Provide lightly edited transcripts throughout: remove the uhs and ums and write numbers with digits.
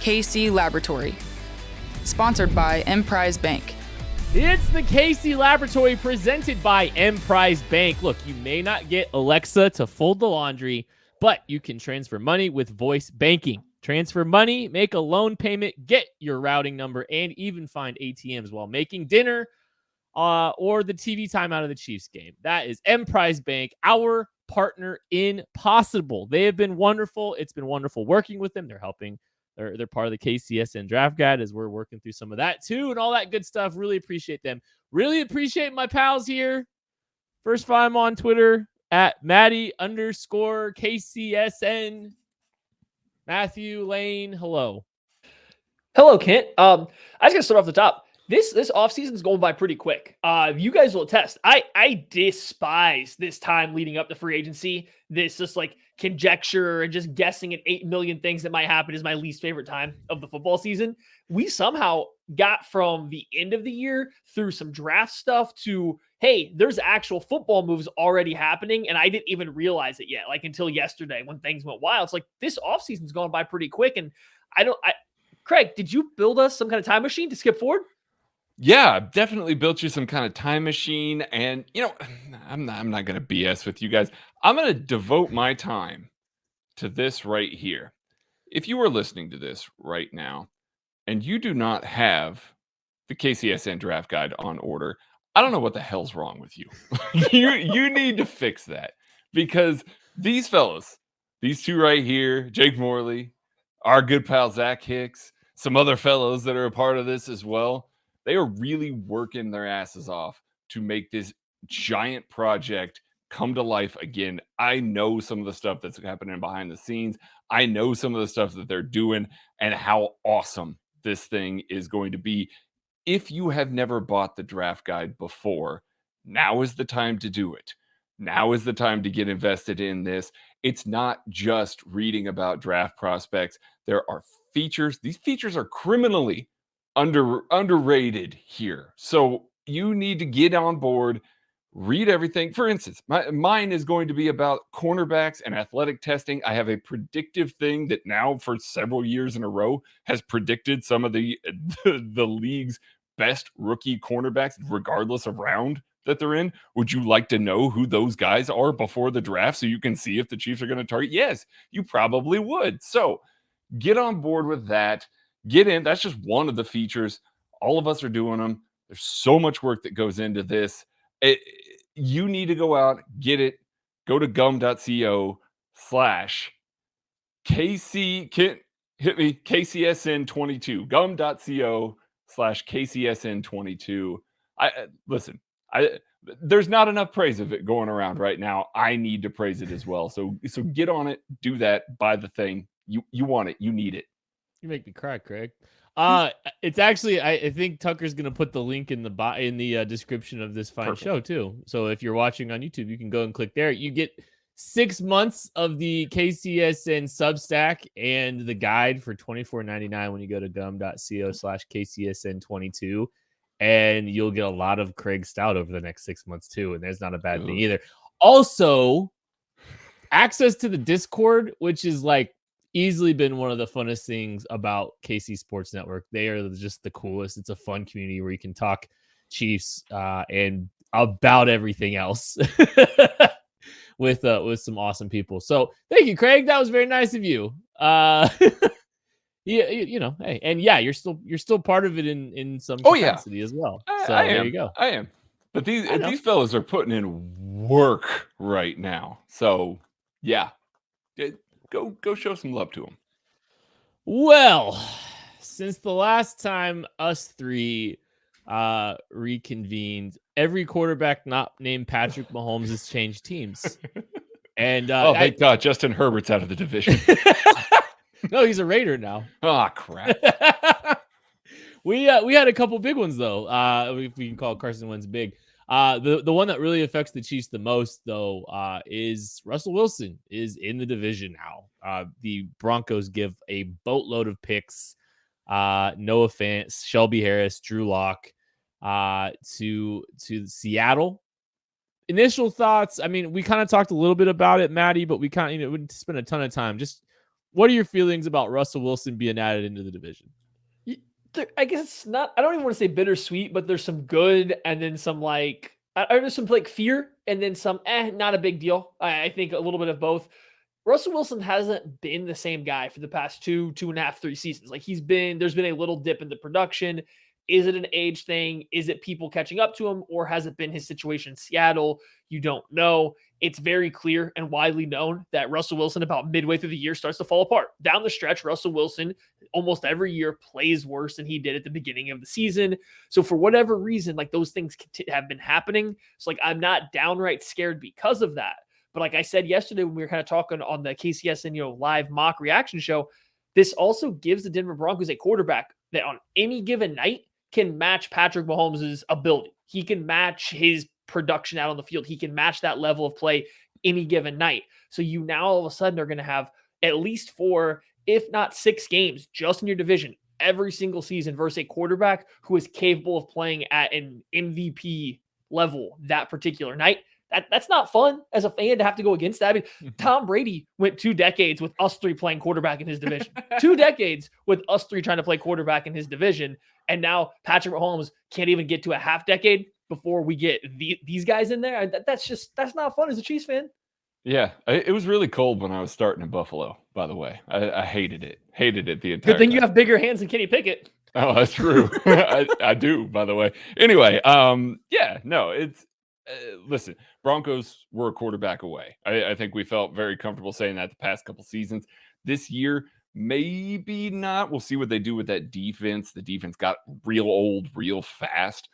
KC Laboratory. Sponsored by Emprise Bank. It's the KC Laboratory presented by Emprise Bank. Look, you may not get Alexa to fold the laundry, but you can transfer money with voice banking. Transfer money, make a loan payment, get your routing number, and even find ATMs while making dinner or the TV time out of the Chiefs game. That is Emprise Bank, our partner in Possible. They have been wonderful. It's been wonderful working with them. They're helping. They're part of the KCSN draft guide as we're working through some of that too and all that good stuff. Really appreciate them. Really appreciate my pals here. First time on Twitter at Maddie_KCSN. Matthew Lane, hello. Hello, Kent. I just gotta start off the top. This offseason is going by pretty quick. You guys will attest. I despise this time leading up to free agency. This just like conjecture and just guessing at 8 million things that might happen is my least favorite time of the football season. We somehow got from the end of the year through some draft stuff to, hey, there's actual football moves already happening, and I didn't even realize it yet, like until yesterday when things went wild. It's like this offseason's gone by pretty quick, and Craig, did you build us some kind of time machine to skip forward? Yeah, I've definitely built you some kind of time machine. And, I'm not going to BS with you guys. I'm going to devote my time to this right here. If you are listening to this right now and you do not have the KCSN draft guide on order, I don't know what the hell's wrong with you. You need to fix that, because these fellas, these two right here, Jake Morley, our good pal Zach Hicks, some other fellows that are a part of this as well, they are really working their asses off to make this giant project come to life again. I know some of the stuff that's happening behind the scenes. I know some of the stuff that they're doing and how awesome this thing is going to be. If you have never bought the draft guide before, now is the time to do it. Now is the time to get invested in this. It's not just reading about draft prospects. There are features. These features are criminally underrated here. So you need to get on board, read everything. For instance, mine is going to be about cornerbacks and athletic testing. I have a predictive thing that now for several years in a row has predicted some of the league's best rookie cornerbacks, regardless of round that they're in. Would you like to know who those guys are before the draft so you can see if the Chiefs are going to target? Yes, you probably would. So get on board with that. Get in. That's just one of the features. All of us are doing them. There's so much work that goes into this. You need to go out, get it. Go to gum.co/KC. Hit me, KCSN22. Gum.co/KCSN22. Listen, there's not enough praise of it going around right now. I need to praise it as well. So get on it, do that, buy the thing. You want it, you need it. You make me cry, Craig. It's actually, I think Tucker's going to put the link in the description of this fine show too. So if you're watching on YouTube, you can go and click there. You get 6 months of the KCSN Substack and the guide for $24.99 when you go to gum.co/KCSN22. And you'll get a lot of Craig Stout over the next 6 months too. And there's not a bad thing either. Also, access to the Discord, which is like easily been one of the funnest things about KC Sports Network. They are just the coolest. It's a fun community where you can talk Chiefs and about everything else with some awesome people. So thank you, Craig. That was very nice of you. Yeah, hey, and yeah, you're still part of it in some capacity as well. So there you go. I am. But these fellas are putting in work right now. So yeah. Go show some love to them. Well, since the last time us three reconvened, every quarterback not named Patrick Mahomes has changed teams. And thank God, Justin Herbert's out of the division. No, he's a Raider now. Oh, crap. We had a couple big ones though. If we can call Carson Wentz big. The one that really affects the Chiefs the most, though, is Russell Wilson is in the division now. The Broncos give a boatload of picks. Noah Fant, Shelby Harris, Drew Lock to Seattle. Initial thoughts. I mean, we kind of talked a little bit about it, Maddie, but we kind of wouldn't spend a ton of time. Just what are your feelings about Russell Wilson being added into the division? I guess it's not, I don't even want to say bittersweet, but there's some good and then some like, there's some like fear and then some, not a big deal. I think a little bit of both. Russell Wilson hasn't been the same guy for the past 2.5, 3 seasons. Like there's been a little dip in the production. Is it an age thing? Is it people catching up to him? Or has it been his situation in Seattle? You don't know. It's very clear and widely known that Russell Wilson about midway through the year starts to fall apart. Down the stretch, Russell Wilson almost every year plays worse than he did at the beginning of the season. So for whatever reason, like those things have been happening. So like I'm not downright scared because of that. But like I said yesterday when we were kind of talking on the KCSN, live mock reaction show, this also gives the Denver Broncos a quarterback that on any given night can match Patrick Mahomes' ability. He can match his production out on the field. He can match that level of play any given night. So you now all of a sudden are going to have at least 4, if not 6 games just in your division every single season versus a quarterback who is capable of playing at an MVP level that particular night. That's not fun as a fan to have to go against that. I mean, Tom Brady went 2 decades with us 3 playing quarterback in his division. 2 decades with us 3 trying to play quarterback in his division. And now Patrick Mahomes can't even get to a half decade before we get these guys in there. That's not fun as a Chiefs fan. Yeah, it was really cold when I was starting in Buffalo, by the way. I hated it. Hated it the entire Good thing time. you have bigger hands than Kenny Pickett. Oh, that's true. I do, by the way. Anyway, yeah, no, it's listen, Broncos were a quarterback away. I think we felt very comfortable saying that the past couple seasons. This year, maybe not. We'll see what they do with that defense. The defense got real old, real fast,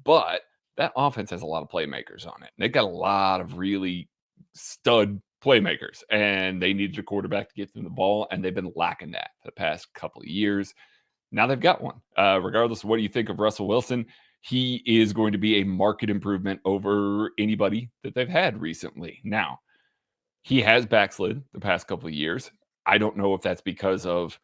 but that offense has a lot of playmakers on it. They've got a lot of really stud playmakers, and they needed a quarterback to get them the ball, and they've been lacking that for the past couple of years. Now they've got one. Regardless of what you think of Russell Wilson, he is going to be a market improvement over anybody that they've had recently. Now, he has backslid the past couple of years. I don't know if that's because of,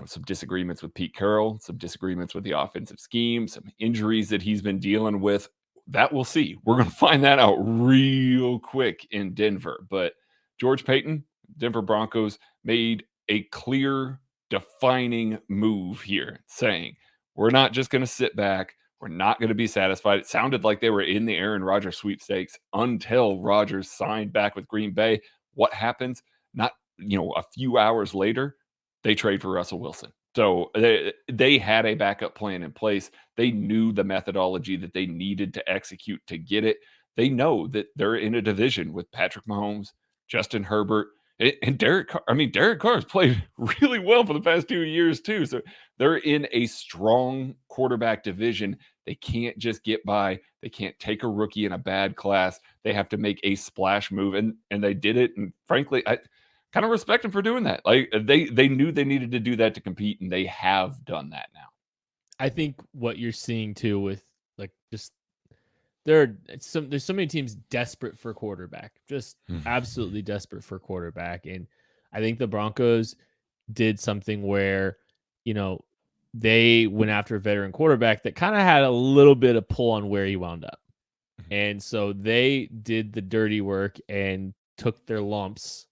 some disagreements with Pete Carroll, some disagreements with the offensive scheme, some injuries that he's been dealing with. That we'll see. We're going to find that out real quick in Denver. But George Paton, Denver Broncos, made a clear, defining move here, saying, we're not just going to sit back. We're not going to be satisfied. It sounded like they were in the Aaron Rodgers sweepstakes until Rodgers signed back with Green Bay. What happens? Not, a few hours later, they trade for Russell Wilson. So they had a backup plan in place. They knew the methodology that they needed to execute to get it. They know that they're in a division with Patrick Mahomes, Justin Herbert, and Derek Carr. I mean, Derek Carr has played really well for the past 2 years too. So they're in a strong quarterback division. They can't just get by. They can't take a rookie in a bad class. They have to make a splash move, and they did it. And frankly, I kind of respect them for doing that. Like they knew they needed to do that to compete, and they have done that now. I think what you're seeing too with there's so many teams desperate for quarterback, just absolutely desperate for quarterback. And I think the Broncos did something where, they went after a veteran quarterback that kind of had a little bit of pull on where he wound up. And so they did the dirty work and took their lumps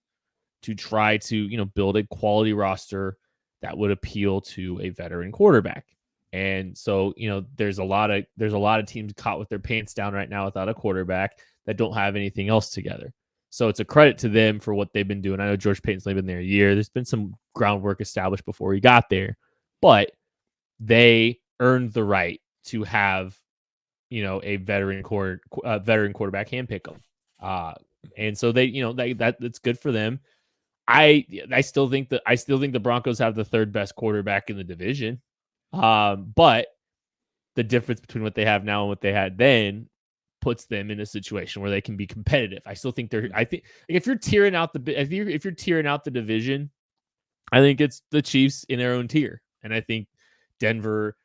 to try to, build a quality roster that would appeal to a veteran quarterback. And so, there's a lot of teams caught with their pants down right now without a quarterback that don't have anything else together. So it's a credit to them for what they've been doing. I know George Paton's only been there a year. There's been some groundwork established before he got there, but they earned the right to have, a veteran quarterback handpick them. And so they, that's good for them. I still think the Broncos have the 3rd best quarterback in the division. But the difference between what they have now and what they had then puts them in a situation where they can be competitive. I still think if you're tearing out the division, I think it's the Chiefs in their own tier. And I think Denver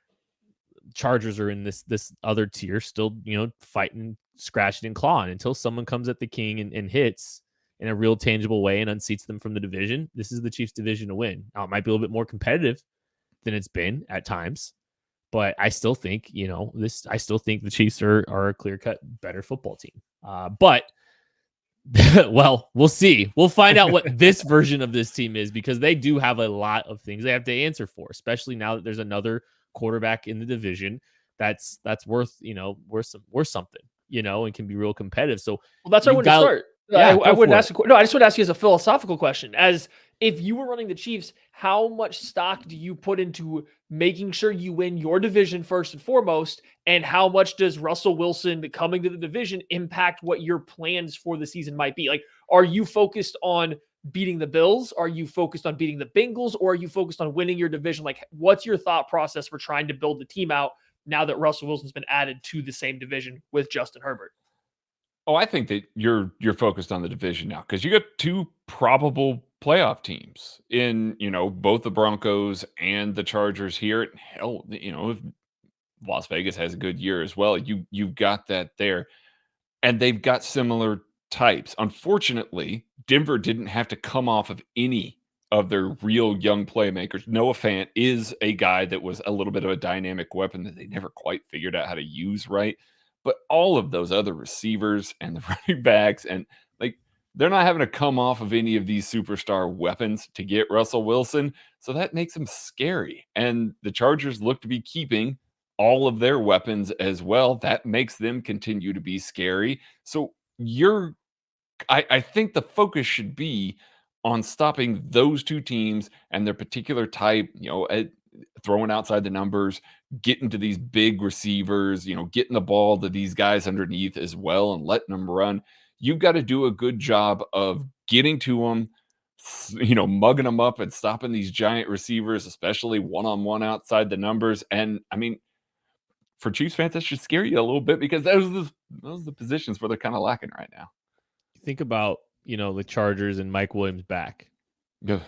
Chargers are in this other tier, still, fighting, scratching and clawing until someone comes at the king and hits in a real tangible way and unseats them from the division. This is the Chiefs division to win. Now it might be a little bit more competitive than it's been at times, but I still think, I still think the Chiefs are a clear-cut better football team. But Well, we'll see. We'll find out what this version of this team is, because they do have a lot of things they have to answer for, especially now that there's another quarterback in the division that's worth something, and can be real competitive. So Well, that's where I want to start. Yeah, I wouldn't ask. No, I just want to ask you as a philosophical question. As if you were running the Chiefs, how much stock do you put into making sure you win your division first and foremost? And how much does Russell Wilson coming to the division impact what your plans for the season might be? Like, are you focused on beating the Bills? Are you focused on beating the Bengals? Or are you focused on winning your division? Like, what's your thought process for trying to build the team out now that Russell Wilson's been added to the same division with Justin Herbert? Oh, I think that you're focused on the division now, because you got two probable playoff teams in, both the Broncos and the Chargers here. Hell, if Las Vegas has a good year as well, you've got that there. And they've got similar types. Unfortunately, Denver didn't have to come off of any of their real young playmakers. Noah Fant is a guy that was a little bit of a dynamic weapon that they never quite figured out how to use right. But all of those other receivers and the running backs, and they're not having to come off of any of these superstar weapons to get Russell Wilson. So that makes them scary. And the Chargers look to be keeping all of their weapons as well. That makes them continue to be scary. So I think the focus should be on stopping those two teams and their particular type, throwing outside the numbers, getting to these big receivers, getting the ball to these guys underneath as well and letting them run. You've got to do a good job of getting to them, mugging them up and stopping these giant receivers, especially one-on-one outside the numbers. And I mean, for Chiefs fans, that should scare you a little bit, because those are the positions where they're kind of lacking right now. Think about, the Chargers and Mike Williams back. Yeah.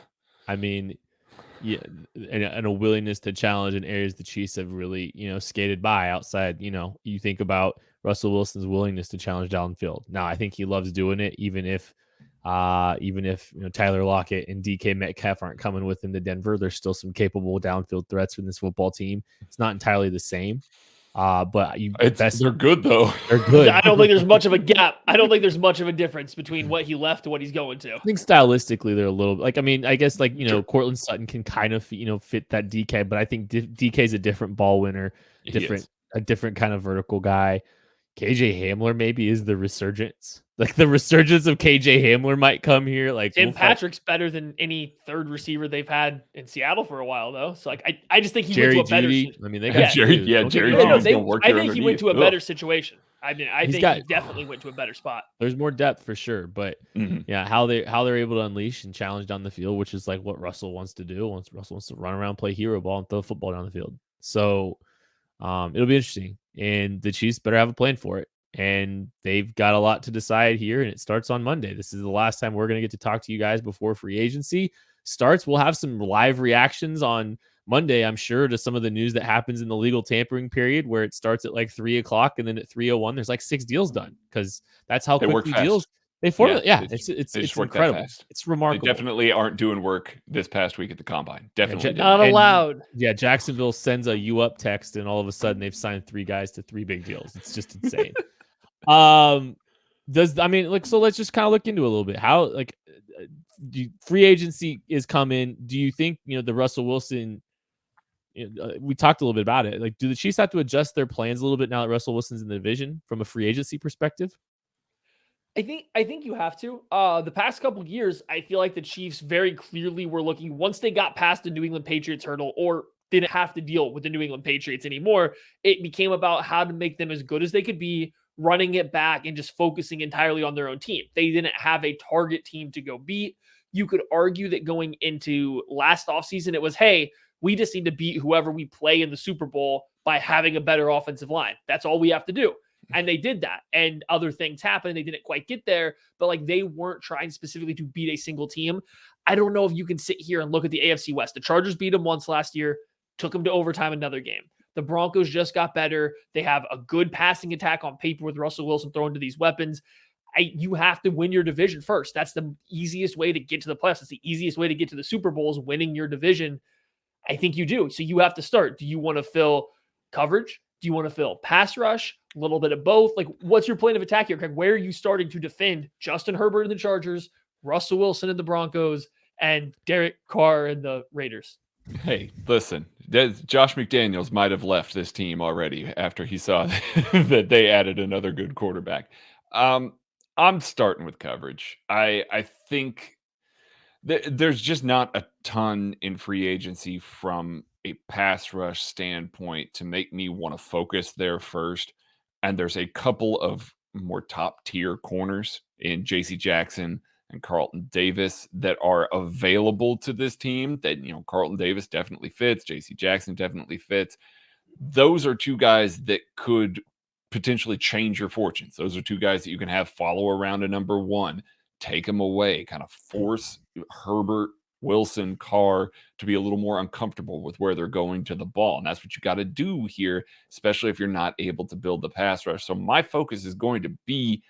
I mean, yeah, and a willingness to challenge in areas the Chiefs have really, skated by outside. You think about Russell Wilson's willingness to challenge downfield. Now, I think he loves doing it, even if Tyler Lockett and DK Metcalf aren't coming with him to Denver. There's still some capable downfield threats from this football team. It's not entirely the same. But they're good though. They're good. I don't think there's much of a gap. I don't think there's much of a difference between what he left and what he's going to. I think stylistically they're a little I guess sure. Cortland Sutton can kind of fit that DK, but I think DK's a different ball winner, a different kind of vertical guy. KJ Hamler maybe is the resurgence. The resurgence of KJ Hamler might come here. Tim Patrick's better than any third receiver they've had in Seattle for a while, though. So I just think he went to a better. I mean, they got Jerry. Yeah, Jerry. I think he went to a better situation. I mean, I think he definitely went to a better spot. There's more depth for sure, but yeah, how they're able to unleash and challenge down the field, which is what Russell wants to do. Russell wants to run around, play hero ball, and throw football down the field. So it'll be interesting, and the Chiefs better have a plan for it. And they've got a lot to decide here, and it starts on Monday. This is the last time we're going to get to talk to you guys before free agency starts. We'll have some live reactions on Monday, I'm sure, to some of the news that happens in the legal tampering period, where it starts at 3:00, and then at 3:01 there's 6 deals done, because that's how quickly deals they form. It's incredible. It's remarkable. They definitely aren't doing work this past week at the combine. Definitely not allowed. Yeah, Jacksonville sends a "you up" text, and all of a sudden they've signed 3 guys to 3 big deals. It's just insane. So let's just kind of look into a little bit how free agency is coming. Do you think the Russell Wilson? We talked a little bit about it. Do the Chiefs have to adjust their plans a little bit now that Russell Wilson's in the division from a free agency perspective? I think you have to. The past couple of years, I feel like the Chiefs very clearly were looking, once they got past the New England Patriots hurdle, or didn't have to deal with the New England Patriots anymore, it became about how to make them as good as they could be, running it back and just focusing entirely on their own team. They didn't have a target team to go beat. You could argue that going into last offseason, it was, hey, we just need to beat whoever we play in the Super Bowl by having a better offensive line. That's all we have to do. And they did that. And other things happened. They didn't quite get there, but they weren't trying specifically to beat a single team. I don't know if you can sit here and look at the AFC West. The Chargers beat them once last year, took them to overtime another game. The Broncos just got better. They have a good passing attack on paper with Russell Wilson throwing to these weapons. You have to win your division first. That's the easiest way to get to the playoffs. It's the easiest way to get to the Super Bowl, is winning your division. I think you do. So you have to start. Do you want to fill coverage? Do you want to fill pass rush, a little bit of both? Like, what's your plan of attack here, Craig? Where are you starting to defend Justin Herbert in the Chargers, Russell Wilson in the Broncos, and Derek Carr in the Raiders? Hey, listen, Josh McDaniels might have left this team already after he saw that they added another good quarterback. I'm starting with coverage. I think there's just not a ton in free agency from a pass rush standpoint to make me want to focus there first. And there's a couple of more top tier corners in JC Jackson and Carlton Davis that are available to this team that, Carlton Davis definitely fits. JC Jackson definitely fits. Those are two guys that could potentially change your fortunes. Those are two guys that you can have follow around a number one, take them away, kind of force Herbert, Wilson, Carr to be a little more uncomfortable with where they're going to the ball. And that's what you got to do here, especially if you're not able to build the pass rush. So my focus is going to be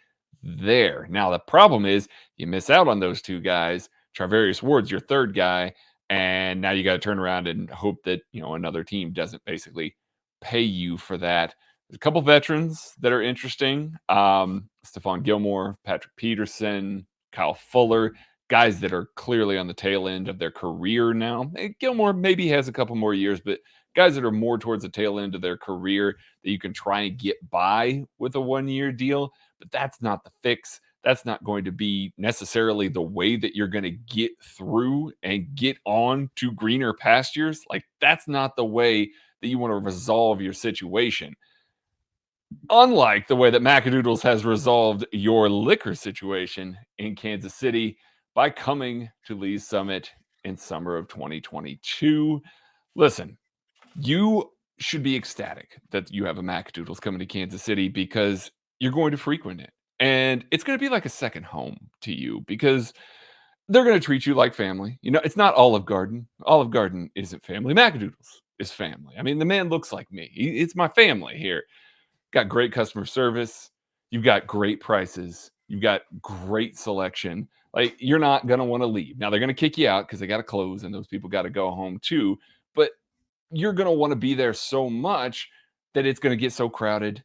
there. Now, the problem is you miss out on those two guys. Charvarius Ward's your third guy. And now you got to turn around and hope that, another team doesn't basically pay you for that. There's a couple veterans that are interesting. Stephon Gilmore, Patrick Peterson, Kyle Fuller, guys that are clearly on the tail end of their career now. Gilmore maybe has a couple more years, but guys that are more towards the tail end of their career that you can try and get by with a 1-year deal. But that's not the fix. That's not going to be necessarily the way that you're going to get through and get on to greener pastures. Like, that's not the way that you want to resolve your situation. Unlike the way that Macadoodles has resolved your liquor situation in Kansas City by coming to Lee's Summit in summer of 2022. Listen, you should be ecstatic that you have a Macadoodles coming to Kansas City because you're going to frequent it. And it's going to be like a second home to you because they're going to treat you like family. It's not Olive Garden. Olive Garden isn't family. Macadoodles is family. I mean, the man looks like me. It's my family here. Got great customer service. You've got great prices. You've got great selection. Like, you're not going to want to leave. Now, they're going to kick you out because they got to close and those people got to go home too. But you're going to want to be there so much that it's going to get so crowded.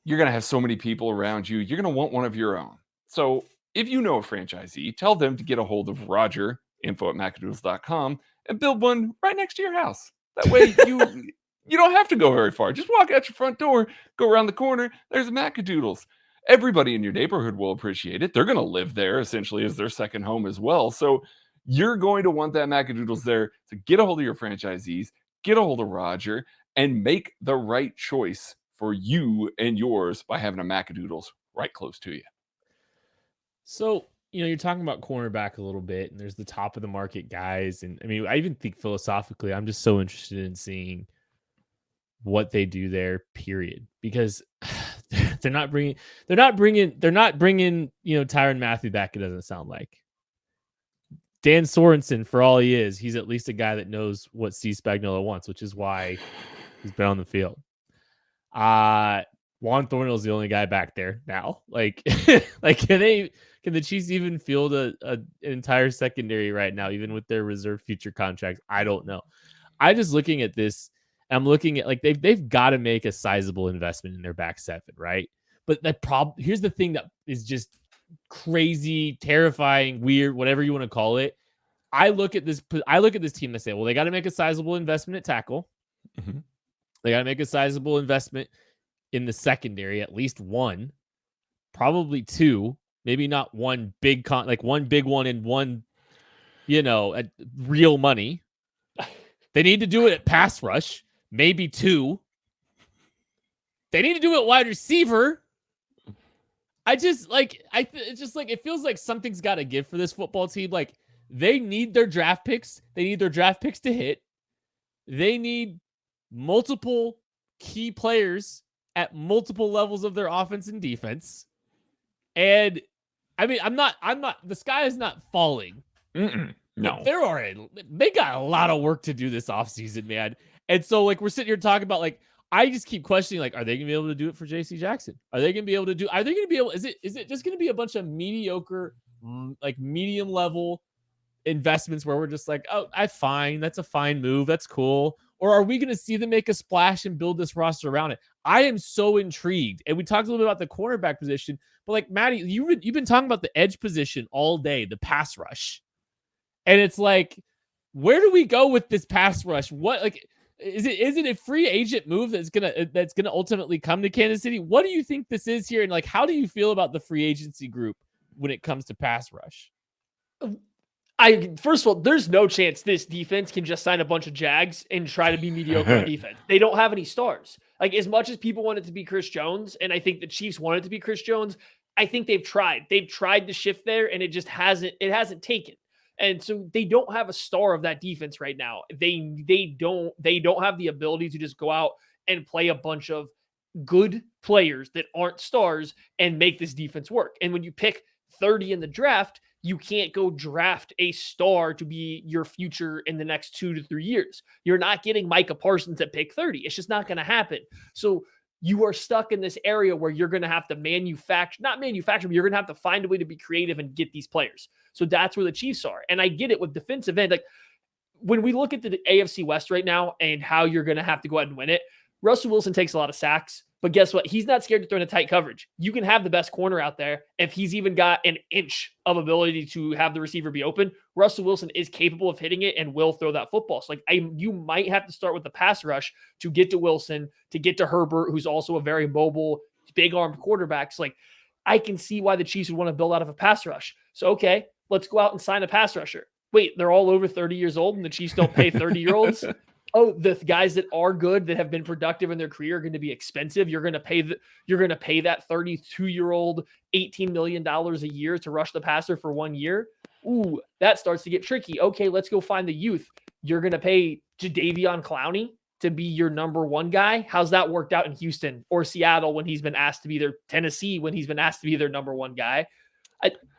You're going to have so many people around you. You're going to want one of your own. So if you know a franchisee, tell them to get a hold of Roger, info@macadoodles.com, and build one right next to your house. That way you don't have to go very far. Just walk out your front door, go around the corner. There's a Macadoodles. Everybody in your neighborhood will appreciate it. They're going to live there essentially as their second home as well. So you're going to want that Macadoodles there to get a hold of your franchisees, get a hold of Roger, and make the right choice for you and yours by having a Macadoodles right close to you. So, you're talking about cornerback a little bit, and there's the top of the market guys. And I mean, I even think philosophically, I'm just so interested in seeing what they do there, period, because they're not bringing Tyrann Mathieu back. It doesn't sound like Dan Sorensen, for all he is, he's at least a guy that knows what Steve Spagnuolo wants, which is why he's been on the field. Juan Thornhill's the only guy back there now. Like, can the Chiefs even field an entire secondary right now, even with their reserve future contracts? I don't know. I just looking at this, I'm looking at like they've got to make a sizable investment in their back seven, right? But here's the thing that is just crazy, terrifying, weird, whatever you want to call it. I look at this team and say, well, they got to make a sizable investment at tackle. Mm-hmm. They got to make a sizable investment in the secondary, at least one, probably two, maybe not one big one big one and one, at real money. They need to do it at pass rush, maybe two. They need to do it wide receiver. It's just like, it feels like something's got to give for this football team. Like, they need their draft picks. They need their draft picks to hit. They need multiple key players at multiple levels of their offense and defense. And I mean, the sky is not falling. No, they got a lot of work to do this offseason, man. And so, like, we're sitting here talking about, like, I just keep questioning, like, are they going to be able to do it for JC Jackson? Are they going to be able to is it just going to be a bunch of mediocre, like, medium level investments where we're just like, oh, that's a fine move. That's cool. Or are we going to see them make a splash and build this roster around it? I am so intrigued. And we talked a little bit about the cornerback position, but like Maddie, you've been talking about the edge position all day, the pass rush. And it's like, where do we go with this pass rush? What, like, is it a free agent move that's gonna ultimately come to Kansas City? What do you think this is here? And like, how do you feel about the free agency group when it comes to pass rush? First of all, there's no chance this defense can just sign a bunch of Jags and try to be mediocre defense. They don't have any stars. Like, as much as people want it to be Chris Jones, and I think the Chiefs want it to be Chris Jones, I think they've tried. They've tried to shift there, and it just hasn't taken. And so they don't have a star of that defense right now. They don't have the ability to just go out and play a bunch of good players that aren't stars and make this defense work. And when you pick 30 in the draft, you can't go draft a star to be your future in the next 2 to 3 years. You're not getting Micah Parsons at pick 30. It's just not going to happen. So you are stuck in this area where you're going to have to but you're going to have to find a way to be creative and get these players. So that's where the Chiefs are. And I get it with defensive end. Like, when we look at the AFC West right now and how you're going to have to go ahead and win it, Russell Wilson takes a lot of sacks, but guess what? He's not scared to throw in a tight coverage. You can have the best corner out there. If he's even got an inch of ability to have the receiver be open, Russell Wilson is capable of hitting it and will throw that football. So you might have to start with the pass rush to get to Wilson, to get to Herbert, who's also a very mobile, big-armed quarterback. So, like, I can see why the Chiefs would want to build out of a pass rush. So, okay, let's go out and sign a pass rusher. Wait, they're all over 30 years old and the Chiefs don't pay 30-year-olds? Oh, the guys that are good, that have been productive in their career, are going to be expensive. You're going to pay that 32-year-old $18 million a year to rush the passer for 1 year. Ooh, that starts to get tricky. Okay, let's go find the youth. You're going to pay Jadeveon Clowney to be your number one guy. How's that worked out in Houston or Seattle when he's been asked to be their Tennessee when he's been asked to be their number one guy?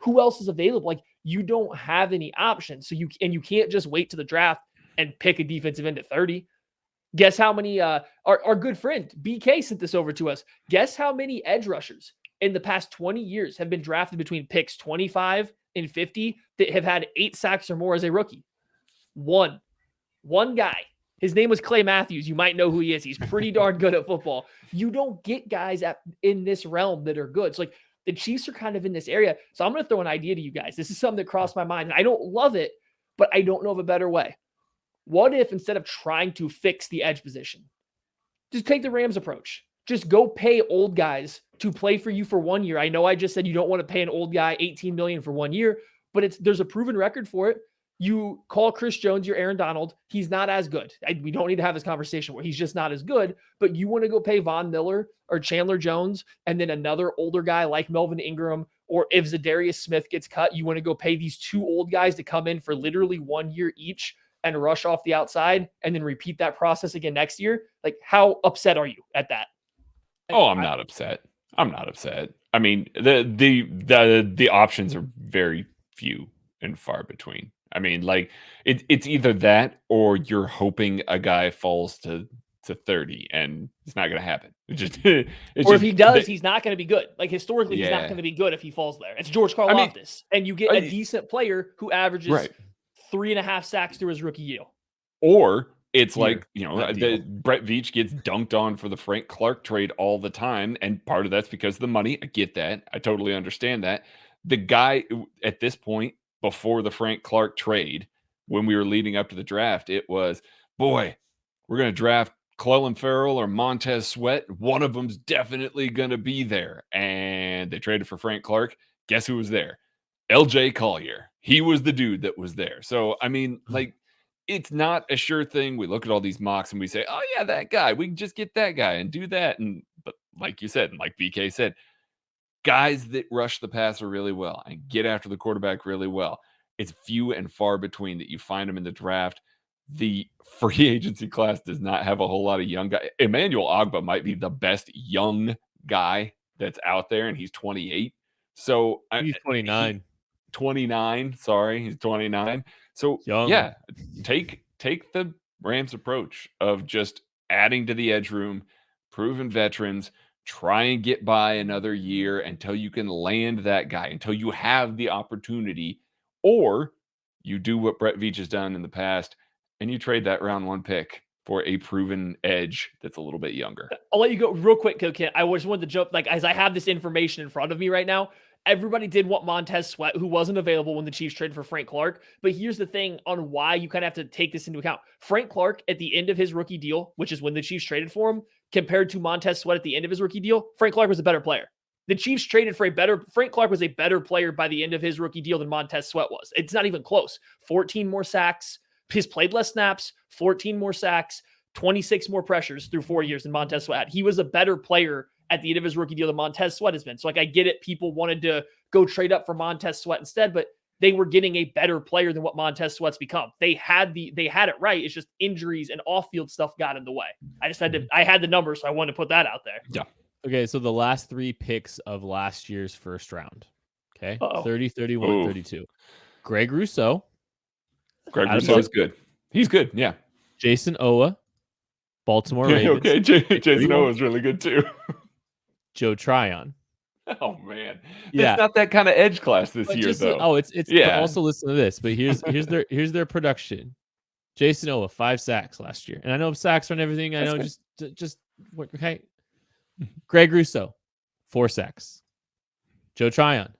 Who else is available? Like, you don't have any options. So you can't just wait to the draft and pick a defensive end at 30. Guess how many, our good friend BK sent this over to us. Guess how many edge rushers in the past 20 years have been drafted between picks 25 and 50 that have had 8 sacks or more as a rookie? One guy. His name was Clay Matthews. You might know who he is. He's pretty darn good at football. You don't get guys in this realm that are good. So, like, the Chiefs are kind of in this area. So I'm going to throw an idea to you guys. This is something that crossed my mind, and I don't love it, but I don't know of a better way. What if, instead of trying to fix the edge position, just take the Rams approach? Just go pay old guys to play for you for 1 year. I know I just said you don't want to pay an old guy $18 million for 1 year, but there's a proven record for it. You call Chris Jones your Aaron Donald. He's not as good. We don't need to have this conversation where he's just not as good, but you want to go pay Von Miller or Chandler Jones and then another older guy like Melvin Ingram, or if Zadarius Smith gets cut, you want to go pay these 2 old guys to come in for literally 1 year each and rush off the outside and then repeat that process again next year. Like, how upset are you at that? Oh, I'm not upset. I mean, the options are very few and far between. I mean, like, it's either that or you're hoping a guy falls to 30, and it's not going to happen. If he does, he's not going to be good. Like, historically, he's not going to be good if he falls there. It's George Karlaftis, and you get a decent player who averages 3.5 sacks through his rookie year. Or it's like, Brett Veach gets dunked on for the Frank Clark trade all the time, and part of that's because of the money. I get that. I totally understand that. The guy at this point, before the Frank Clark trade, when we were leading up to the draft, it was, boy, we're going to draft Clelin Ferrell or Montez Sweat. One of them's definitely going to be there. And they traded for Frank Clark. Guess who was there? LJ Collier. He was the dude that was there. So, I mean, like, it's not a sure thing. We look at all these mocks and we say, oh, yeah, that guy. We can just get that guy and do that. But like you said, and like BK said, guys that rush the passer really well and get after the quarterback really well, it's few and far between that you find them in the draft. The free agency class does not have a whole lot of young guys. Emmanuel Ogbah might be the best young guy that's out there, and he's 28. So he's 29. 29. Sorry, he's 29. So young. Yeah, take the Rams approach of just adding to the edge room, proven veterans. Try and get by another year until you can land that guy, until you have the opportunity, or you do what Brett Veach has done in the past and you trade that round 1 pick for a proven edge that's a little bit younger. I'll let you go real quick, Kent. I just wanted to jump, like, as I have this information in front of me right now, everybody did want Montez Sweat, who wasn't available when the Chiefs traded for Frank Clark. But here's the thing on why you kind of have to take this into account. Frank Clark at the end of his rookie deal, which is when the Chiefs traded for him, compared to Montez Sweat at the end of his rookie deal, Frank Clark was a better player. The Chiefs traded for Frank Clark was a better player by the end of his rookie deal than Montez Sweat was. It's not even close. 14 more sacks. He's played less snaps, 14 more sacks, 26 more pressures through 4 years than Montez Sweat had. He was a better player at the end of his rookie deal than Montez Sweat has been. So, like, I get it. People wanted to go trade up for Montez Sweat instead, but they were getting a better player than what Montez Sweat's become. They had it right. It's just injuries and off-field stuff got in the way. I had the numbers, so I wanted to put that out there. Yeah. Okay, so the last 3 picks of last year's first round. Okay, Uh-oh. 30, 31, 32. Greg Rousseau. Greg Rousseau is good. He's good, yeah. Jason Owa, Baltimore Ravens. Okay, Jason Owa is really good too. Joe Tryon. Oh man, Yeah. It's not that kind of edge class this But year just, though. it's Yeah. Also listen to this, but here's their production. Jason Owa, 5 sacks last year, and I know sacks aren't everything. I know just okay. Greg Rousseau, 4 sacks. Joe Tryon,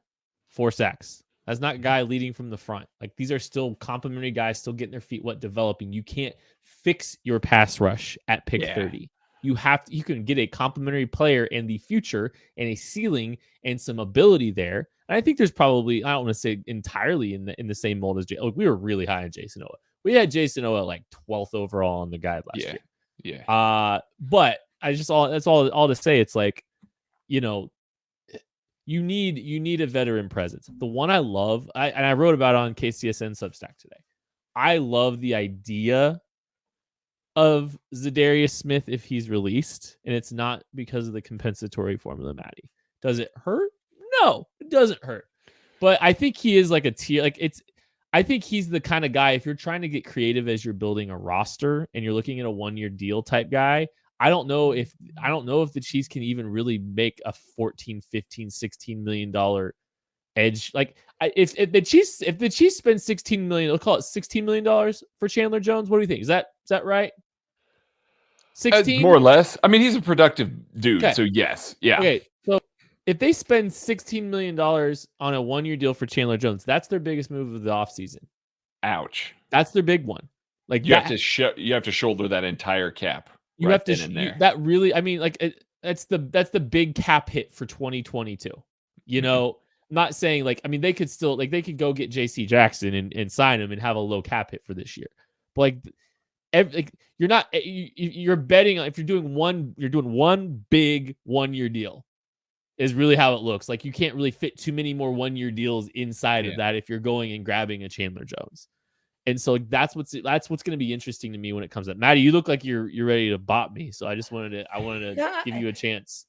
4 sacks. That's not a guy leading from the front. Like, these are still complimentary guys, still getting their feet wet, developing. You can't fix your pass rush at pick 30. You can get a complimentary player in the future and a ceiling and some ability there. And I think there's probably, I don't want to say entirely in the same mold as Jay. Like, we were really high on Jason Owa. We had Jason Owa like 12th overall on the guide last year. Yeah. But that's all to say. It's like, you know, you need a veteran presence. The one I love, I wrote about it on KCSN Substack today. I love the idea of Zadarius Smith if he's released, and it's not because of the compensatory formula, Maddie. Does it hurt? No, it doesn't hurt. But I think he is like a tier. I think he's the kind of guy, if you're trying to get creative as you're building a roster and you're looking at a 1-year deal type guy, I don't know if the Chiefs can even really make a 14, 15, 16 million dollar edge. Like, if the Chiefs spend $16 million, we'll call it $16 million for Chandler Jones. What do you think? Is that right? 16, more or less. I mean, he's a productive dude, okay. So yes, yeah. Okay, so if they spend $16 million on a 1-year deal for Chandler Jones, that's their biggest move of the offseason. Ouch. That's their big one. Like, you have to shoulder that entire cap. You have to that really. I mean, like, that's the big cap hit for 2022. You know, not saying like, I mean, they could still they could go get J.C. Jackson and sign him and have a low cap hit for this year. But you're betting on, if you're doing one big 1-year deal is really how it looks. Like, you can't really fit too many more 1-year deals inside of that if you're going and grabbing a Chandler Jones. And so that's what's going to be interesting to me when it comes up. Maddie, you look like you're ready to bop me. So I wanted to give you a chance.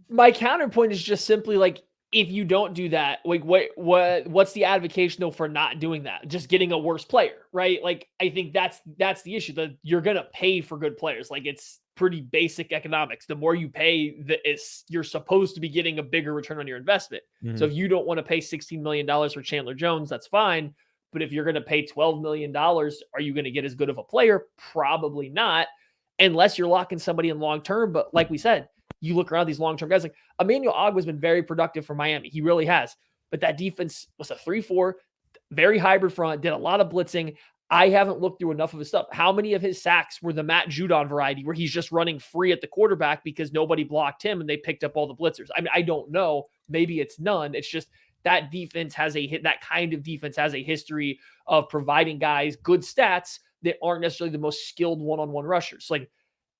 My counterpoint is just simply like, if you don't do that, like, what's the advocation though for not doing that? Just getting a worse player, right? Like, I think that's the issue. That you're gonna pay for good players. Like, it's pretty basic economics. The more you pay, you're supposed to be getting a bigger return on your investment. Mm-hmm. So if you don't want to pay $16 million for Chandler Jones, that's fine. But if you're going to pay $12 million, are you going to get as good of a player? Probably not, unless you're locking somebody in long term. But like we said, you look around these long term guys, like Emmanuel Ogbah's been very productive for Miami. He really has. But that defense was a 3-4, very hybrid front, did a lot of blitzing. I haven't looked through enough of his stuff. How many of his sacks were the Matt Judon variety, where he's just running free at the quarterback because nobody blocked him and they picked up all the blitzers? I mean, I don't know. Maybe it's none. It's just that defense that kind of defense has a history of providing guys good stats that aren't necessarily the most skilled one-on-one rushers. Like,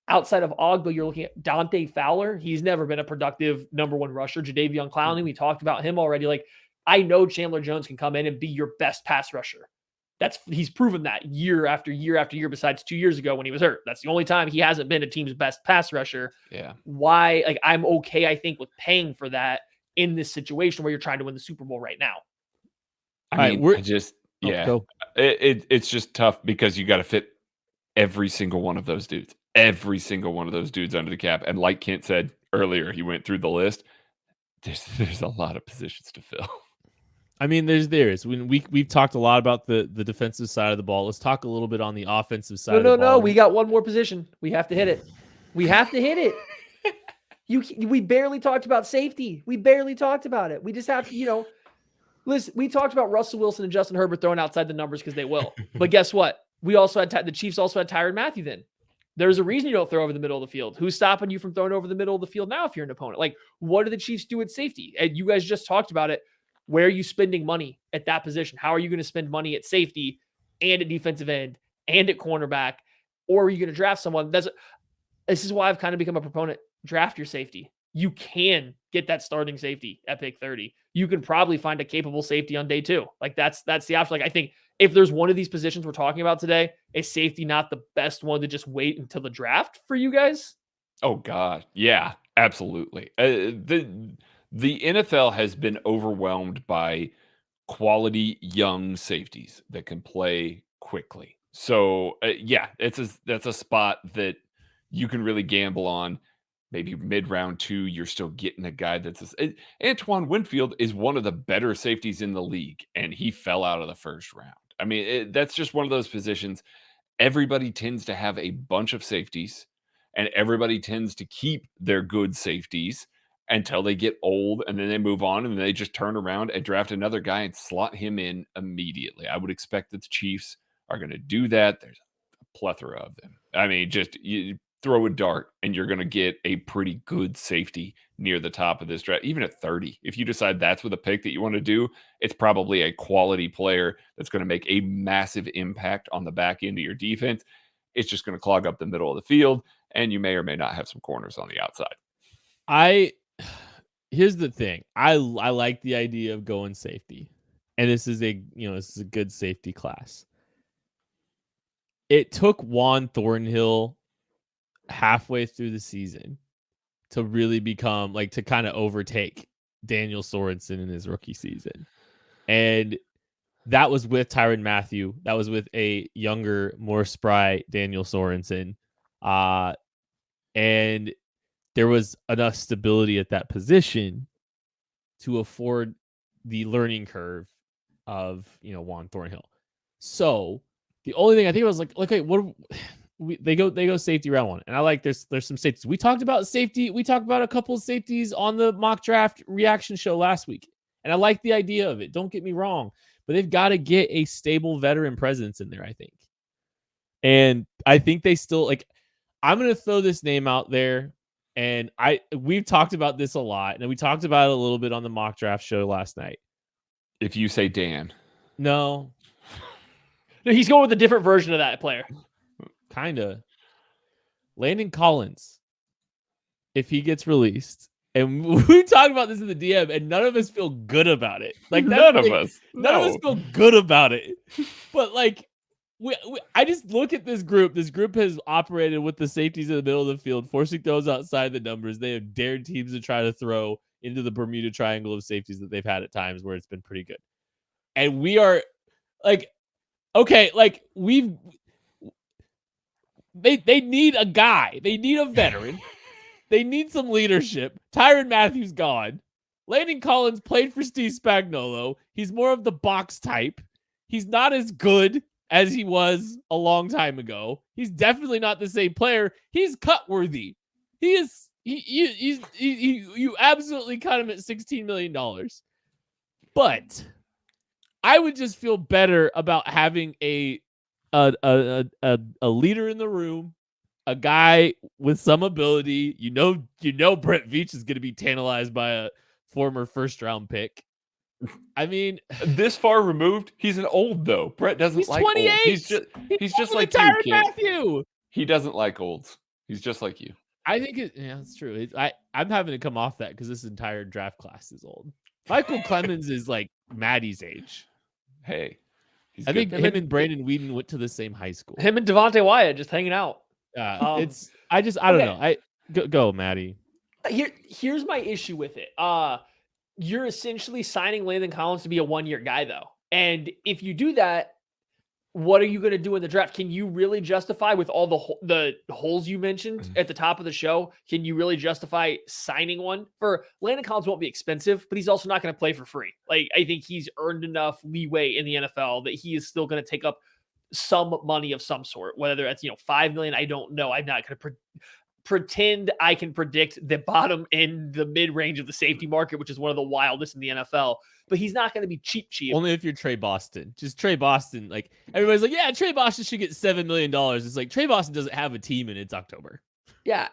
outside of Ogbah, you're looking at Dante Fowler. He's never been a productive number 1 rusher. Jadeveon Clowney, we talked about him already. Like, I know Chandler Jones can come in and be your best pass rusher. He's proven that year after year after year, besides 2 years ago when he was hurt. That's the only time he hasn't been a team's best pass rusher. Yeah. Why? Like, I'm okay, I think, with paying for that in this situation where you're trying to win the Super Bowl right now. It's just tough because you got to fit every single one of those dudes under the cap. And like Kent said earlier, he went through the list. There's a lot of positions to fill. I mean, there's when we've talked a lot about the defensive side of the ball. Let's talk a little bit on the offensive side of the ball. No. We got one more position. We have to hit it. We have to hit it. We barely talked about safety. We barely talked about it. We just have to, listen, we talked about Russell Wilson and Justin Herbert throwing outside the numbers because they will. But guess what? We also had the Chiefs also had Tyrann Mathieu then. There's a reason you don't throw over the middle of the field. Who's stopping you from throwing over the middle of the field now if you're an opponent? Like, what do the Chiefs do at safety? And you guys just talked about it. Where are you spending money at that position? How are you going to spend money at safety and at defensive end and at cornerback? Or are you going to draft someone? This is why I've kind of become a proponent. Draft your safety. You can get that starting safety at pick 30. You can probably find a capable safety on day 2. Like that's the option. Like I think if there's one of these positions we're talking about today, is safety not the best one to just wait until the draft for you guys? Oh God, yeah, absolutely. The NFL has been overwhelmed by quality young safeties that can play quickly. So yeah, that's a spot that you can really gamble on. Maybe mid-round 2, you're still getting a guy Antoine Winfield is one of the better safeties in the league, and he fell out of the first round. I mean, that's just one of those positions. Everybody tends to have a bunch of safeties, and everybody tends to keep their good safeties until they get old, and then they move on, and they just turn around and draft another guy and slot him in immediately. I would expect that the Chiefs are going to do that. There's a plethora of them. I mean, just you throw a dart, and you're going to get a pretty good safety near the top of this draft, even at 30. If you decide that's what the pick that you want to do, it's probably a quality player that's going to make a massive impact on the back end of your defense. It's just going to clog up the middle of the field, and you may or may not have some corners on the outside. Here's the thing. I like the idea of going safety, and this is a good safety class. It took Juan Thornhill halfway through the season to really become to kind of overtake Daniel Sorensen in his rookie season. And that was with Tyrann Mathieu. That was with a younger, more spry Daniel Sorensen. And there was enough stability at that position to afford the learning curve of, Juan Thornhill. So the only thing I think was okay, they go safety round 1, and I like there's some safeties. We talked about safety. We talked about a couple of safeties on the mock draft reaction show last week, and I like the idea of it. Don't get me wrong, but they've got to get a stable veteran presence in there, I think. And I think they still I'm going to throw this name out there, and we've talked about this a lot, and we talked about it a little bit on the mock draft show last night. If you say Dan, no, he's going with a different version of that player. Kind of. Landon Collins, if he gets released, and we talked about this in the DM, and none of us feel good about it. None of us feel good about it. But I just look at this group. This group has operated with the safeties in the middle of the field, forcing those outside the numbers. They have dared teams to try to throw into the Bermuda Triangle of safeties that they've had at times where it's been pretty good. And we are They need a guy. They need a veteran. They need some leadership. Tyrann Mathieu's gone. Landon Collins played for Steve Spagnuolo. He's more of the box type. He's not as good as he was a long time ago. He's definitely not the same player. He's cut worthy. He is. You absolutely cut him at $16 million. But I would just feel better about having a leader in the room, a guy with some ability. Brett Veach is going to be tantalized by a former first-round pick. I mean, this far removed, he's an old though. Brett doesn't he's like 28. Old. He's just like Tyrann you, Mathieu. He doesn't like olds. He's just like you. I think that's true. I'm having to come off that because this entire draft class is old. Michael Clemens is like Maddie's age. Hey. I think him and Brandon Whedon went to the same high school. Him and Devontae Wyatt just hanging out. I don't know. Go, Maddie. Here's my issue with it. You're essentially signing Landon Collins to be a 1-year guy, though. And if you do that, what are you going to do in the draft? Can you really justify, with all the holes you mentioned at the top of the show, can you really justify signing one? For Landon Collins won't be expensive, but he's also not going to play for free. Like, I think he's earned enough leeway in the NFL that he is still going to take up some money of some sort, whether that's, $5 million. I don't know. I'm not going to pretend I can predict the bottom in the mid-range of the safety market, which is one of the wildest in the NFL, but he's not going to be cheap. Only if you're Trey Boston. Just Trey Boston. Like, everybody's like, yeah, Trey Boston should get $7 million. It's like, Trey Boston doesn't have a team and it's October. Yeah.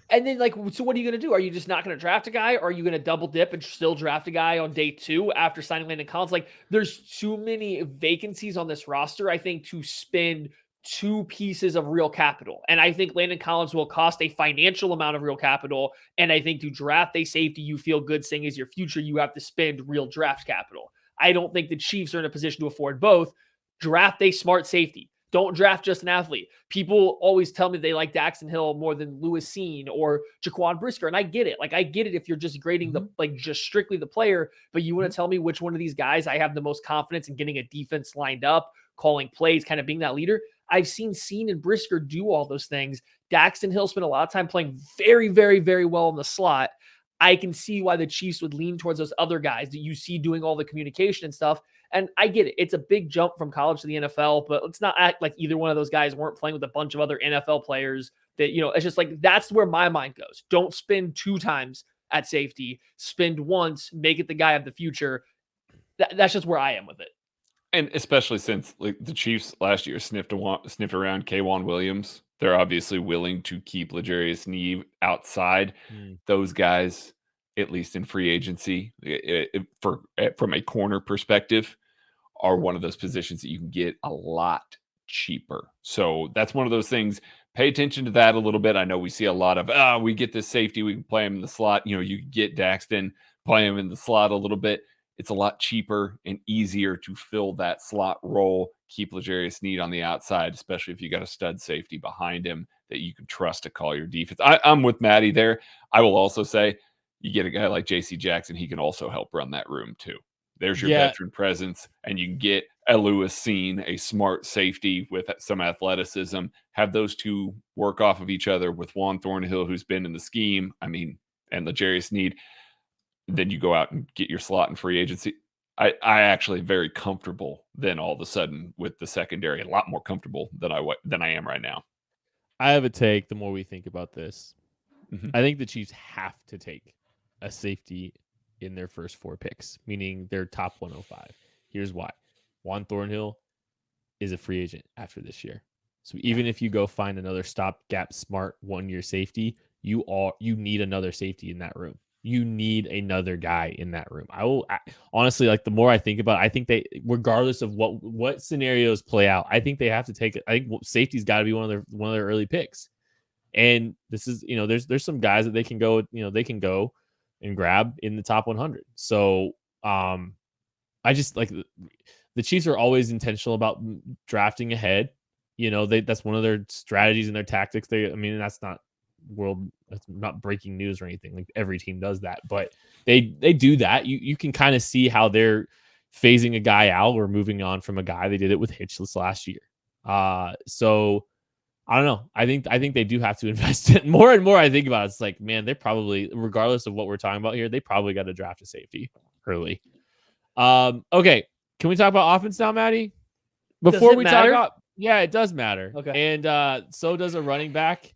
And then, like, so what are you going to do? Are you just not going to draft a guy? Or are you going to double dip and still draft a guy on day 2 after signing Landon Collins? Like, there's too many vacancies on this roster, I think, to spend 2 pieces of real capital. And I think Landon Collins will cost a financial amount of real capital. And I think to draft a safety you feel good saying is your future, you have to spend real draft capital. I don't think the Chiefs are in a position to afford both. Draft a smart safety. Don't draft just an athlete. People always tell me they like Daxton Hill more than Lewis Seen or Jaquan Brisker. And I get it. Like, I get it if you're just grading just strictly the player, but you want to tell me which one of these guys I have the most confidence in getting a defense lined up, calling plays, kind of being that leader. I've seen Seen and Brisker do all those things. Daxton Hill spent a lot of time playing very, very, very well in the slot. I can see why the Chiefs would lean towards those other guys that you see doing all the communication and stuff. And I get it. It's a big jump from college to the NFL, but let's not act like either one of those guys weren't playing with a bunch of other NFL players that, it's just like, that's where my mind goes. Don't spend 2 times at safety. Spend once, make it the guy of the future. That's just where I am with it. And especially since, like, the Chiefs last year sniffed around K'Wan Williams, they're obviously willing to keep L'Jarius Sneed outside. Those guys, at least in free agency, from a corner perspective, are one of those positions that you can get a lot cheaper. So that's one of those things. Pay attention to that a little bit. I know we see a lot of, we get this safety, we can play him in the slot. You get Daxton, play him in the slot a little bit. It's a lot cheaper and easier to fill that slot role. Keep L'Jarius Sneed on the outside, especially if you got a stud safety behind him that you can trust to call your defense. I'm with Maddie there. I will also say, you get a guy like J.C. Jackson, he can also help run that room too. There's your veteran presence, and you can get a Lewis Seen, a smart safety with some athleticism. Have those two work off of each other with Juan Thornhill, who's been in the scheme. And L'Jarius Sneed. Then you go out and get your slot in free agency. I actually very comfortable then all of a sudden with the secondary, a lot more comfortable than I am right now. I have a take the more we think about this. I think the Chiefs have to take a safety in their first 4 picks, meaning their top 105. Here's why. Juan Thornhill is a free agent after this year. So even if you go find another stopgap smart 1-year safety, you need another safety in that room. You need another guy in that room. Honestly, like, the more I think about it, I think they, regardless of what scenarios play out, I think they have to take it. I think safety's got to be one of their early picks. And this is, there's some guys that they can go and grab in the top 100. So I just, like, the Chiefs are always intentional about drafting ahead. That's one of their strategies and their tactics. That's not breaking news or anything. Like, every team does that, but they do that. You can kind of see how they're phasing a guy out or moving on from a guy. They did it with Hitchless last year. So I don't know. I think they do have to invest in more and more. I think about it. It's like, man, they're probably, regardless of what we're talking about here, they probably got to draft a safety early. Okay. Can we talk about offense now, Maddie? Before we talk about, yeah, it does matter. Okay. And so does a running back.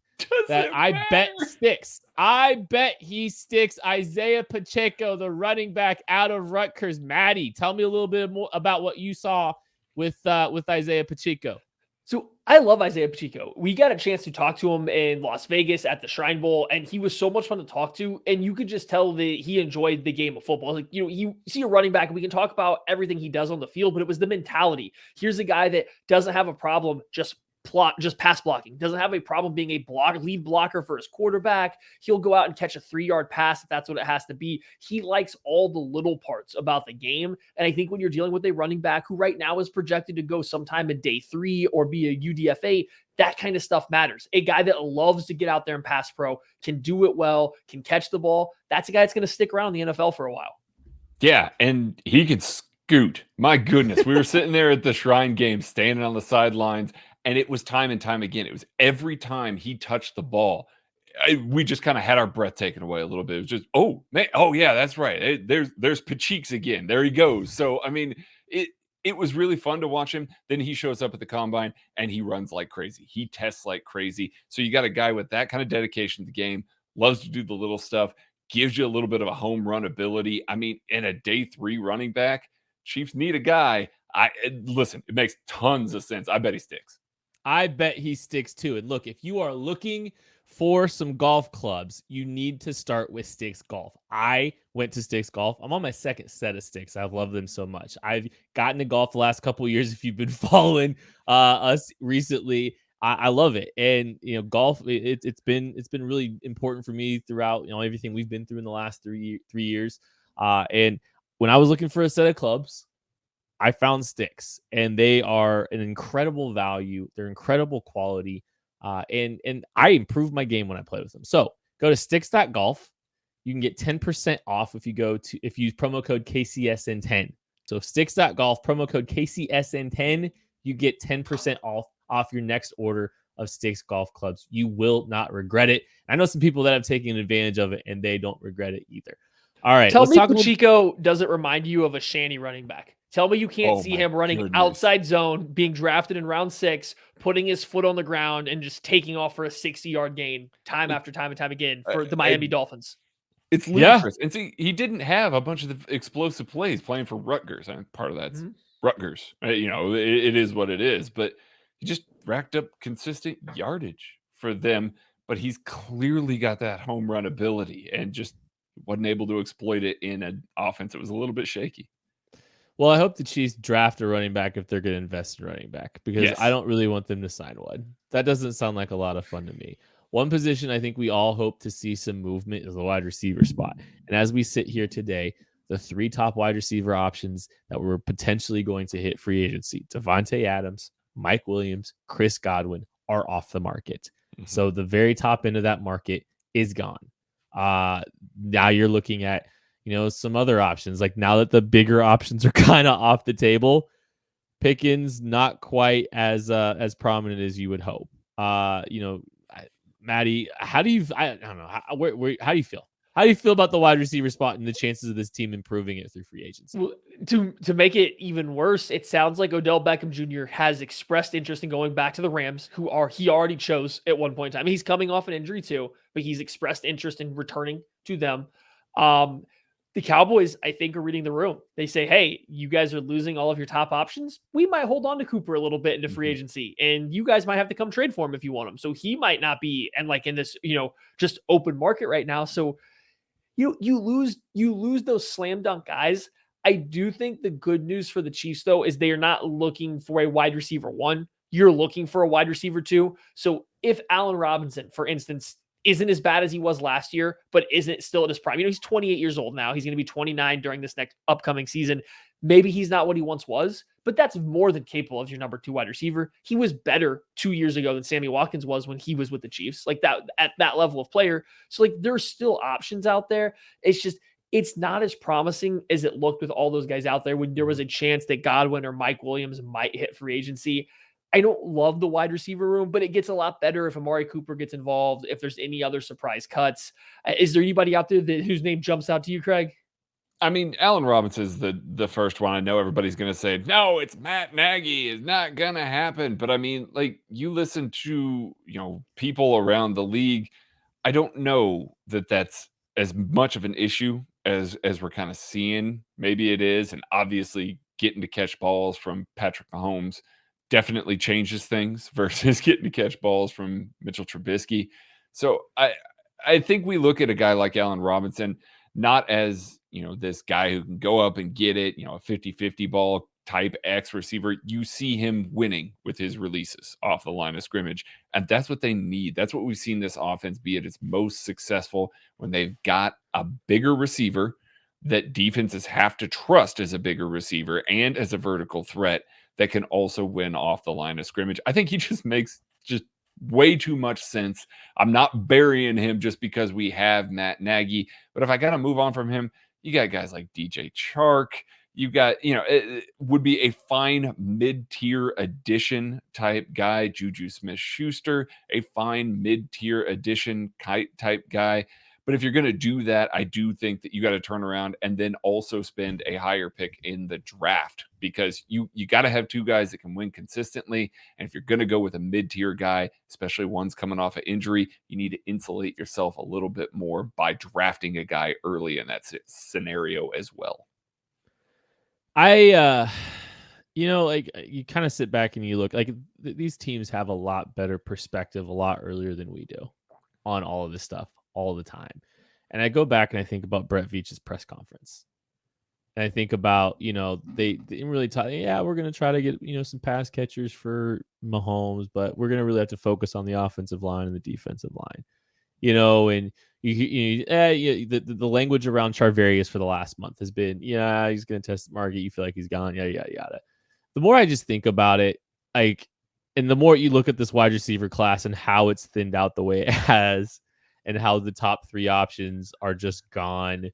Bet sticks. I bet he sticks. Isaiah Pacheco, the running back out of Rutgers. Maddie, tell me a little bit more about what you saw with Isaiah Pacheco. So I love Isaiah Pacheco. We got a chance to talk to him in Las Vegas at the Shrine Bowl, and he was so much fun to talk to. And you could just tell that he enjoyed the game of football. Like, you see a running back, and we can talk about everything he does on the field, but it was the mentality. Here's a guy that doesn't have a problem just pass blocking, doesn't have a problem being a lead blocker for his quarterback. He'll go out and catch a 3-yard pass if that's what it has to be. He likes all the little parts about the game. And I think when you're dealing with a running back who right now is projected to go sometime in day 3 or be a UDFA, that kind of stuff matters. A guy that loves to get out there and pass pro, can do it well, can catch the ball. That's a guy that's going to stick around in the NFL for a while. Yeah, and he could Scoot, my goodness, we were sitting there at the Shrine game, standing on the sidelines, and it was time and time again. It was every time he touched the ball, we just kind of had our breath taken away a little bit. It was just, oh man, oh yeah, that's right. There's Pacheeks again. There he goes. So I mean, it was really fun to watch him. Then he shows up at the combine and he runs like crazy. He tests like crazy. So you got a guy with that kind of dedication to the game, loves to do the little stuff, gives you a little bit of a home run ability. I mean, in a day 3 running back, Chiefs need a guy. Listen, it makes tons of sense. I bet he sticks. I bet he sticks too. And look, if you are looking for some golf clubs, you need to start with Sticks Golf. I went to Sticks Golf. I'm on my second set of sticks. I've loved them so much. I've gotten to golf the last couple of years. If you've been following us recently, I love it. And golf, it's been really important for me throughout everything we've been through in the last 3 years. And when I was looking for a set of clubs, I found Sticks, and they are an incredible value. They're incredible quality. And I improved my game when I played with them. So go to sticks.golf. You can get 10% off if you use promo code KCSN10. So sticks.golf, promo code KCSN10, you get 10% off your next order of Sticks golf clubs. You will not regret it. I know some people that have taken advantage of it and they don't regret it either. All right. Tell me Pacheco doesn't remind you of a Shanny running back. Tell me you can't see him running outside zone, being drafted in round 6, putting his foot on the ground and just taking off for a 60-yard gain time after time and time again for the Miami Dolphins. It's ludicrous. And see, he didn't have a bunch of the explosive plays playing for Rutgers. I mean, part of that's Rutgers. It is what it is. But he just racked up consistent yardage for them. But he's clearly got that home run ability and just wasn't able to exploit it in an offense that was a little bit shaky. Well, I hope the Chiefs draft a running back if they're going to invest in running back, because I don't really want them to sign one. That doesn't sound like a lot of fun to me. One position I think we all hope to see some movement is the wide receiver spot. And as we sit here today, the 3 top wide receiver options that were potentially going to hit free agency, Devontae Adams, Mike Williams, Chris Godwin, are off the market. So the very top end of that market is gone. Now you're looking at some other options. Like, now that the bigger options are kind of off the table, Pickens not quite as prominent as you would hope. Maddie, how do you? I don't know. How do you feel? How do you feel about the wide receiver spot and the chances of this team improving it through free agency? Well, to make it even worse, it sounds like Odell Beckham Jr. has expressed interest in going back to the Rams, he already chose at one point in time. He's coming off an injury too, but he's expressed interest in returning to them. The Cowboys, I think, are reading the room. They say, hey, you guys are losing all of your top options. We might hold on to Cooper a little bit into free agency, and you guys might have to come trade for him if you want him. So he might not be in this, just open market right now. So you lose those slam dunk guys. I do think the good news for the Chiefs, though, is they are not looking for a wide receiver 1. You're looking for a wide receiver 2. So if Allen Robinson, for instance, isn't as bad as he was last year, but isn't still at his prime. He's 28 years old now. He's going to be 29 during this next upcoming season. Maybe he's not what he once was, but that's more than capable of your number 2 wide receiver. He was better 2 years ago than Sammy Watkins was when he was with the Chiefs, like that, at that level of player. So there's still options out there. It's not as promising as it looked with all those guys out there when there was a chance that Godwin or Mike Williams might hit free agency. I don't love the wide receiver room, but it gets a lot better if Amari Cooper gets involved, if there's any other surprise cuts. Is there anybody out there whose name jumps out to you, Craig? I mean, Allen Robinson's the first one. I know everybody's going to say, no, it's Matt Nagy. It's not going to happen. But I mean, you listen to, people around the league. I don't know that that's as much of an issue as we're kind of seeing. Maybe it is. And obviously getting to catch balls from Patrick Mahomes definitely changes things versus getting to catch balls from Mitchell Trubisky. So I think we look at a guy like Allen Robinson not as, this guy who can go up and get it, a 50-50 ball type X receiver. You see him winning with his releases off the line of scrimmage. And that's what they need. That's what we've seen this offense be at its most successful, when they've got a bigger receiver that defenses have to trust as a bigger receiver and as a vertical threat that can also win off the line of scrimmage. I think he just makes way too much sense. I'm not burying him just because we have Matt Nagy, but if I got to move on from him, you got guys like DJ Chark, You got, it would be a fine mid-tier addition type guy, Juju Smith-Schuster, a fine mid-tier addition type guy. But if you're going to do that, I do think that you got to turn around and then also spend a higher pick in the draft, because you got to have two guys that can win consistently. And if you're going to go with a mid-tier guy, especially one's coming off an injury, you need to insulate yourself a little bit more by drafting a guy early in that scenario as well. Like you kind of sit back and you look like these teams have a lot better perspective a lot earlier than we do on all of this stuff all the time. And I go back and I think about Brett Veach's press conference. And I think about, they didn't really talk. Yeah, we're going to try to get, some pass catchers for Mahomes, but we're going to really have to focus on the offensive line and the defensive line, and the language around Charvarius for the last month has been, he's going to test the market. You feel like he's gone. Yada. The more I just think about it, and the more you look at this wide receiver class and how it's thinned out the way it has, and how the top three options are just gone,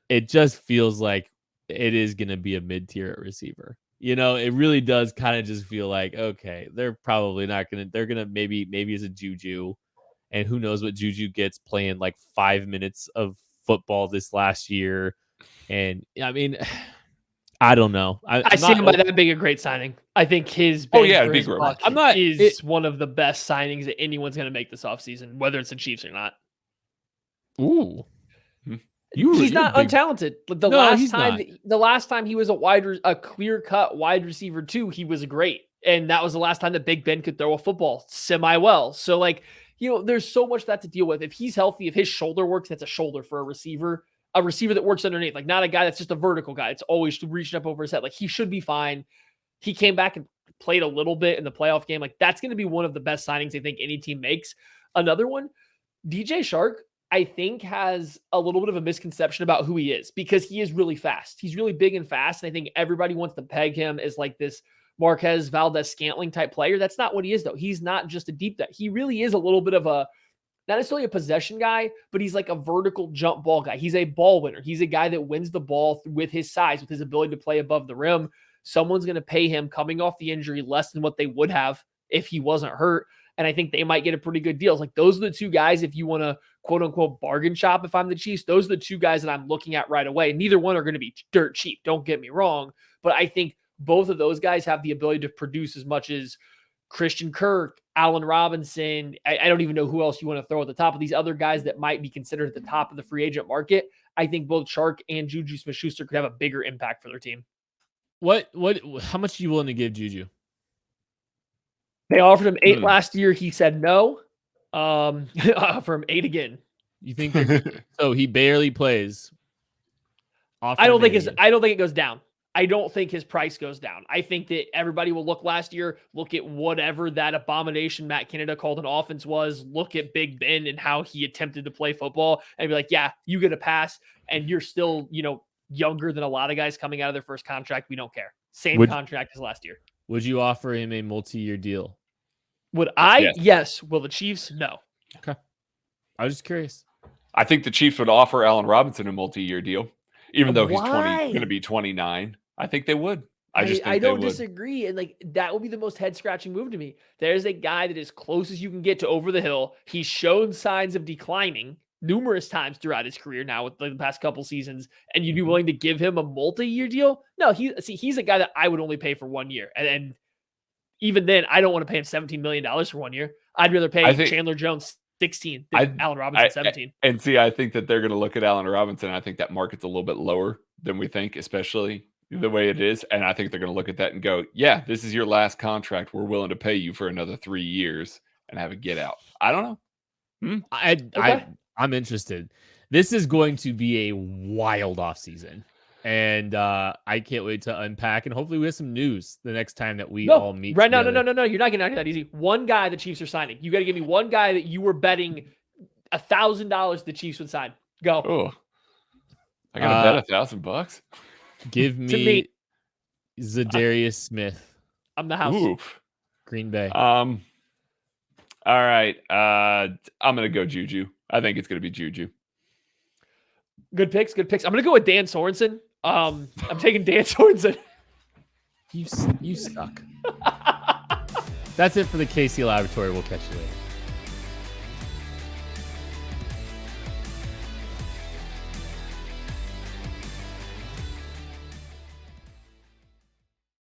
it just feels like it is going to be a mid-tier receiver. It really does kind of just feel like, okay, they're probably not going to, they're going to maybe it's a Juju. And who knows what Juju gets playing like 5 minutes of football this last year. And I mean, I don't know. I see him by that being a great signing. I think his big buck one of the best signings that anyone's going to make this offseason, whether it's the Chiefs or not. Ooh. He's not untalented. The last time he was a clear-cut wide receiver too, he was great. And that was the last time that Big Ben could throw a football semi-well. So there's so much that to deal with. If he's healthy, if his shoulder works, that's a shoulder for a receiver that works underneath, not a guy that's just a vertical guy. It's always reaching up over his head. He should be fine. He came back and played a little bit in the playoff game. That's going to be one of the best signings I think any team makes. Another one, DJ Chark, I think has a little bit of a misconception about who he is, because he is really fast. He's really big and fast. And I think everybody wants to peg him as this Marquez Valdez-Scantling type player. That's not what he is, though. He's not just a deep threat. He really is a little bit of not necessarily a possession guy, but he's like a vertical jump ball guy. He's a ball winner. He's a guy that wins the ball with his size, with his ability to play above the rim. Someone's going to pay him coming off the injury less than what they would have if he wasn't hurt. And I think they might get a pretty good deal. Those are the two guys, if you want to quote unquote bargain shop, if I'm the Chiefs, those are the two guys that I'm looking at right away. Neither one are going to be dirt cheap. Don't get me wrong. But I think both of those guys have the ability to produce as much as Christian Kirk, Allen Robinson. I don't even know who else you want to throw at the top of these other guys that might be considered at the top of the free agent market. I think both Chark and Juju Smith-Schuster could have a bigger impact for their team. How much are you willing to give Juju? They offered him 8 last year. He said no. Offer him 8 again. You think so? He barely plays. I don't think it goes down. I don't think his price goes down. I think that everybody will look at whatever that abomination Matt Canada called an offense was, look at Big Ben and how he attempted to play football, and be like, yeah, you get a pass, and you're still, younger than a lot of guys coming out of their first contract. We don't care. Same contract as last year. Would you offer him a multi-year deal? Would I? Yes. Will the Chiefs? No. Okay. I was just curious. I think the Chiefs would offer Allen Robinson a multi-year deal, even though he's going to be 29. I think they would. I don't disagree. And that would be the most head scratching move to me. There's a guy that is close as you can get to over the hill. He's shown signs of declining numerous times throughout his career now with the past couple seasons. And you'd be willing to give him a multi-year deal? No, he's a guy that I would only pay for 1 year. And even then, I don't want to pay him $17 million for 1 year. I'd rather pay Chandler Jones 16 than Allen Robinson 17. And see, I think that they're going to look at Allen Robinson. I think that market's a little bit lower than we think, especially the way it is. And I think they're going to look at that and go, yeah, this is your last contract. We're willing to pay you for another 3 years and have a get out. I don't know. I'm interested. This is going to be a wild offseason. And I can't wait to unpack, and hopefully we have some news the next time that we all meet. Right? No. You're not getting out that easy. One guy the Chiefs are signing. You got to give me one guy that you were betting $1,000 the Chiefs would sign. Go. Oh, I got to bet $1,000. Give me Zadarius Smith. I'm the house. Oof. Green Bay. All right. I'm gonna go Juju. I think it's gonna be Juju. Good picks. I'm going to go with Dan Sorensen. I'm taking Dan Sorensen. You suck. That's it for the KC Laboratory. We'll catch you later.